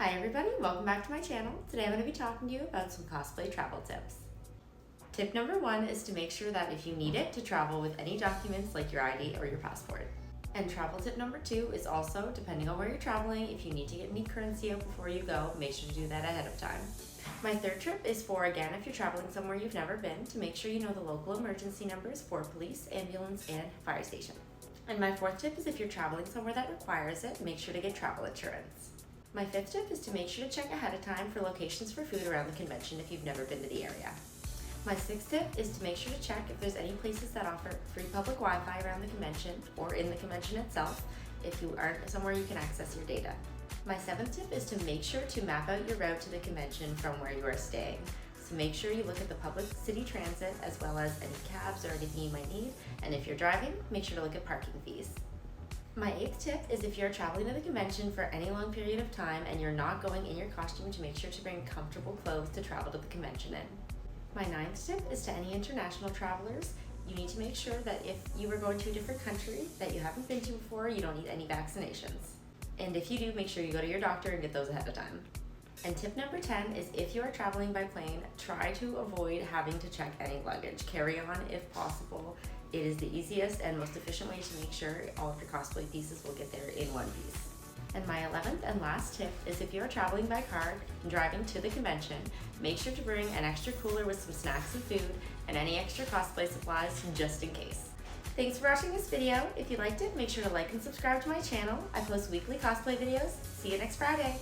Hi everybody, welcome back to my channel. Today I'm going to be talking to you about some cosplay travel tips. Tip number 1 is to make sure that if you need it, to travel with any documents like your ID or your passport. And travel tip number 2 is also, depending on where you're traveling, if you need to get any currency out before you go, make sure to do that ahead of time. My third tip is for, again, if you're traveling somewhere you've never been, to make sure you know the local emergency numbers for police, ambulance, and fire station. And my fourth tip is if you're traveling somewhere that requires it, make sure to get travel insurance. My fifth tip is to make sure to check ahead of time for locations for food around the convention if you've never been to the area. My sixth tip is to make sure to check if there's any places that offer free public Wi-Fi around the convention or in the convention itself if you aren't somewhere you can access your data. My seventh tip is to make sure to map out your route to the convention from where you are staying. So make sure you look at the public city transit as well as any cabs or anything you might need. And if you're driving, make sure to look at parking fees. My eighth tip is if you're traveling to the convention for any long period of time and you're not going in your costume, to make sure to bring comfortable clothes to travel to the convention in. My ninth tip is to any international travelers, you need to make sure that if you are going to a different country that you haven't been to before, you don't need any vaccinations. And if you do, make sure you go to your doctor and get those ahead of time. And tip number 10 is if you are traveling by plane, try to avoid having to check any luggage. Carry on if possible. It is the easiest and most efficient way to make sure all of your cosplay pieces will get there in one piece. And my 11th and last tip is if you are traveling by car and driving to the convention, make sure to bring an extra cooler with some snacks and food and any extra cosplay supplies just in case. Thanks for watching this video. If you liked it, make sure to like and subscribe to my channel. I post weekly cosplay videos. See you next Friday.